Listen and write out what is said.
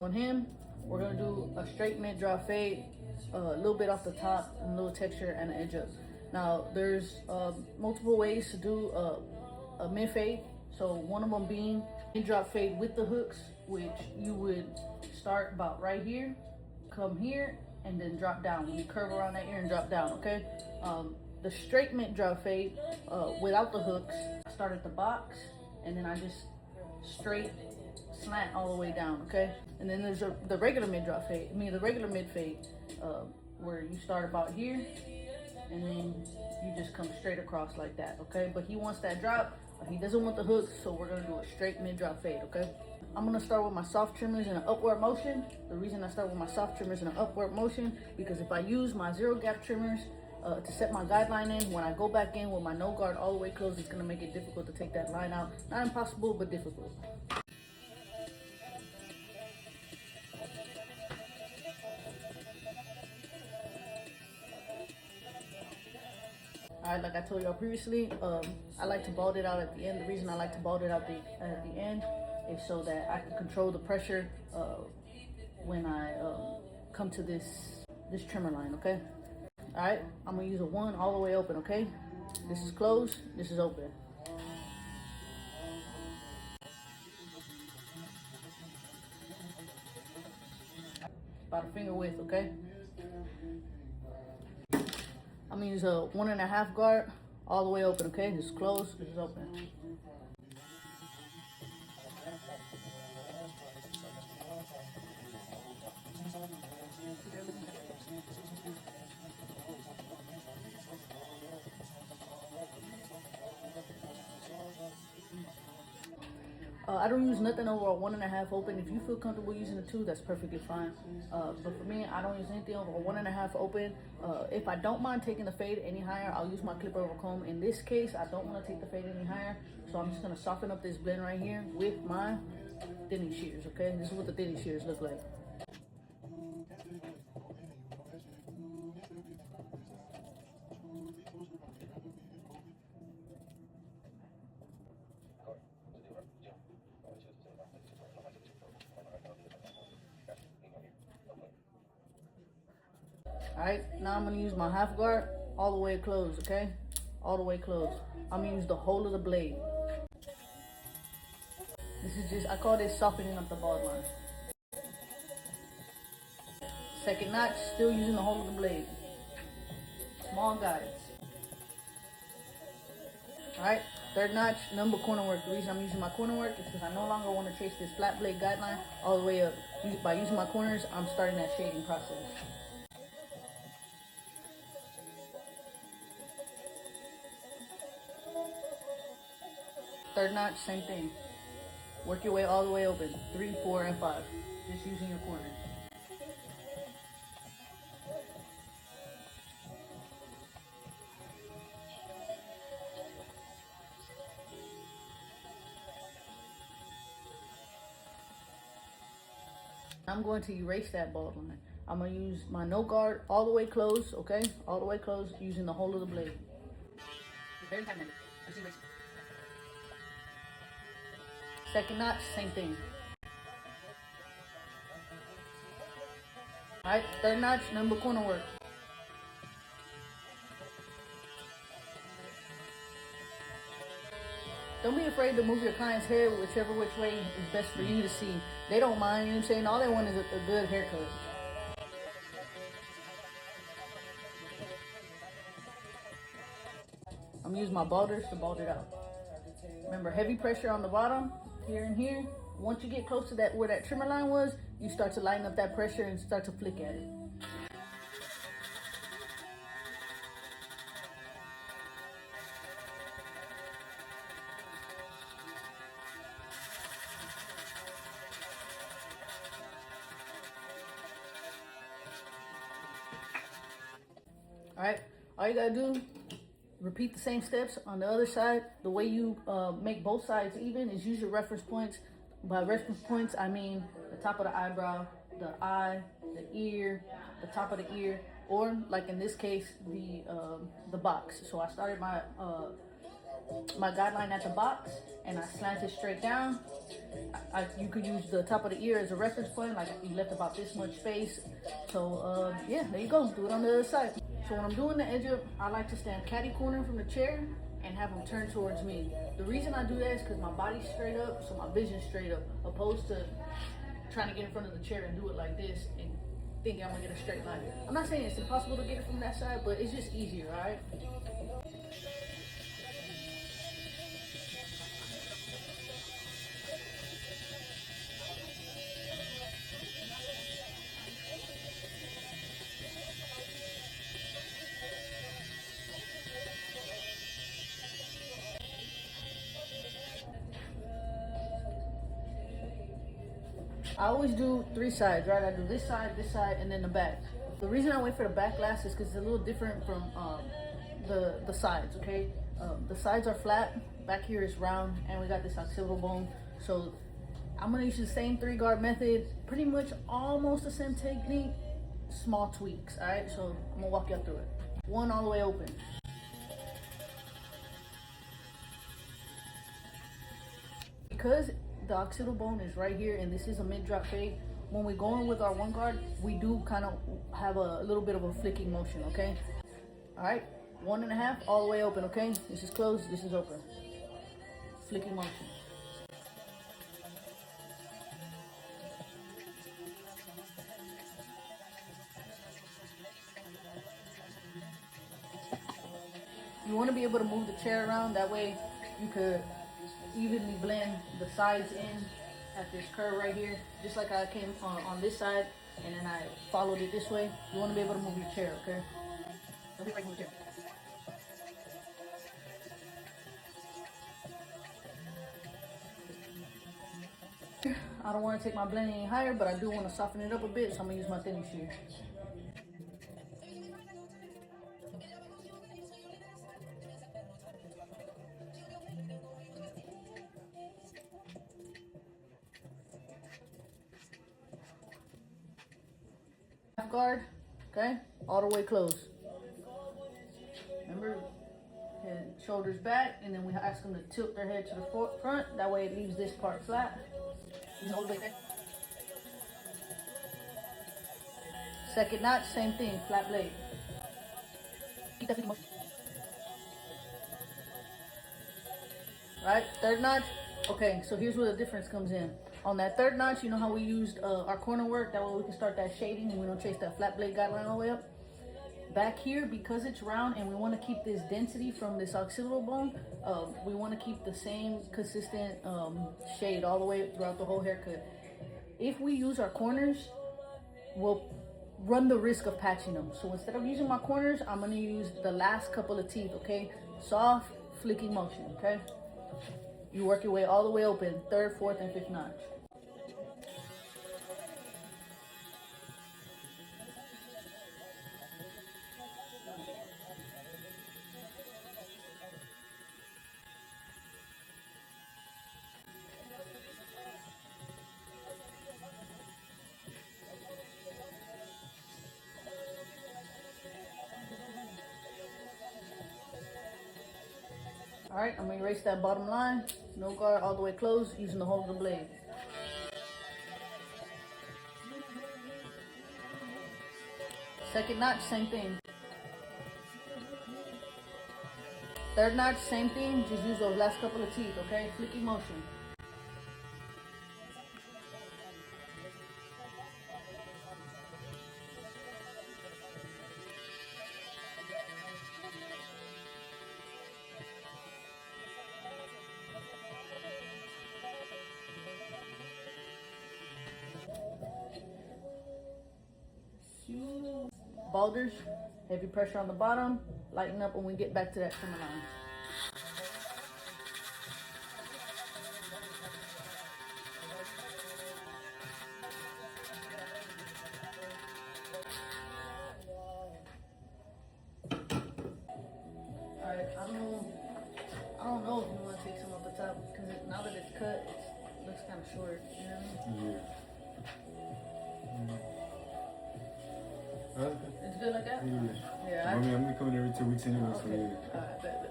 On him, we're gonna do a straight mid drop fade, a little bit off the top, and a little texture and an edge up. Now, there's multiple ways to do a mid fade. So one of them being mid drop fade with the hooks, which you would start about right here, come here, and then drop down. You curve around that ear and drop down, okay? The straight mid drop fade without the hooks, I start at the box, and then I just straight slant all the way down, okay? And then there's the regular mid drop fade, the regular mid fade, where you start about here, and then you just come straight across like that, okay? But he wants that drop, he doesn't want the hooks, so we're gonna do a straight mid drop fade, okay? I'm gonna start with my soft trimmers in an upward motion. The reason I start with my soft trimmers in an upward motion, because if I use my zero gap trimmers to set my guideline in, when I go back in with my no guard all the way closed, it's gonna make it difficult to take that line out. Not impossible, but difficult. All right, like I told y'all previously, I like to bald it out at the end. The reason I like to bald it out at the end is so that I can control the pressure when I come to this trimmer line, okay? All right, I'm gonna use a 1 all the way open, okay? This is closed, this is open. About a finger width, okay? I'm gonna use a 1.5 guard all the way open, okay? This is closed, this is open. I don't use nothing over a 1.5 open. If you feel comfortable using a 2, that's perfectly fine. But for me, I don't use anything over a 1.5 open. If I don't mind taking the fade any higher, I'll use my clipper over comb. In this case, I don't want to take the fade any higher, so I'm just gonna soften up this blend right here with my thinning shears, okay? This is what the thinning shears look like. All right, now I'm gonna use my half guard all the way closed, okay? All the way closed. I'm gonna use the whole of the blade. This is just, I call this softening up the bald line. Second notch, still using the whole of the blade. Small guidance. All right, third notch, number corner work. The reason I'm using my corner work is because I no longer want to chase this flat blade guideline all the way up. By using my corners, I'm starting that shading process. Third notch, same thing. Work your way all the way open. 3, 4, and 5. Just using your corners. I'm going to erase that bald line. I'm going to use my no guard all the way closed, okay? All the way closed, using the whole of the blade. Second notch, same thing. All right, third notch, number corner work. Don't be afraid to move your client's hair whichever which way is best for you to see. They don't mind, you know what I'm saying? All they want is a good haircut. I'm using my balders to bald it out. Remember, heavy pressure on the bottom, here and here. Once you get close to that where that trimmer line was, you start to lighten up that pressure and start to flick at it. All right, all you gotta do, repeat the same steps on the other side. The way you make both sides even is use your reference points. By reference points, I mean the top of the eyebrow, the eye, the ear, the top of the ear, or like in this case, the box. So I started my my guideline at the box and I slant it straight down. You could use the top of the ear as a reference point, like you left about this much space. So yeah, there you go. Do it on the other side. So when I'm doing the edge up, I like to stand catty corner from the chair and have them turn towards me. The reason I do that is because my body's straight up, so my vision's straight up, opposed to trying to get in front of the chair and do it like this and thinking I'm gonna get a straight line. I'm not saying it's impossible to get it from that side, but it's just easier, all right? I always do 3 sides, right? I do this side, and then the back. The reason I wait for the back last is because it's a little different from the sides, okay? The sides are flat, back here is round, and we got this occipital bone. So I'm gonna use the same 3-guard method, pretty much almost the same technique, small tweaks, all right? So I'm gonna walk you through it. 1 all the way open. Because the occipital bone is right here and this is a mid-drop fade, when we go in with our 1 guard, we do kind of have a little bit of a flicking motion, okay? All right, 1.5 all the way open, okay? This is closed, this is open. Flicking motion. You want to be able to move the chair around, that way you could evenly blend the sides in at this curve right here, just like I came on this side and then I followed it this way. You want to be able to move your chair, okay? Don't be breaking the chair. I don't want to take my blending any higher, but I do want to soften it up a bit, so I'm going to use my thinning shear. Guard, okay, all the way closed. Remember, head, shoulders back, and then we ask them to tilt their head to the front. That way it leaves this part flat. Second notch, same thing, flat blade. Keep that motion. Right, third notch. Okay, so here's where the difference comes in. On that third notch, you know how we used our corner work? That way we can start that shading and we don't chase that flat blade guideline all the way up. Back here, because it's round and we want to keep this density from this occipital bone, we want to keep the same consistent shade all the way throughout the whole haircut. If we use our corners, we'll run the risk of patching them. So instead of using my corners, I'm going to use the last couple of teeth, okay? Soft, flicking motion, okay? You work your way all the way open, 3rd, 4th, and 5th notch. All right, I'm gonna erase that bottom line. No guard, all the way closed, using the whole of the blade. Second notch, same thing. Third notch, same thing, just use those last couple of teeth, okay? Flicking motion. Boulders, heavy pressure on the bottom, lighten up when we get back to that trimmer line. Alright, I don't know if you want to take some off the top, because now that it's cut, it looks kind of short, you know what I mean? Yeah. It's good like that? Yeah. Yeah. I'm gonna be coming every 2 weeks anyway, so Okay. yeah. Alright, bet.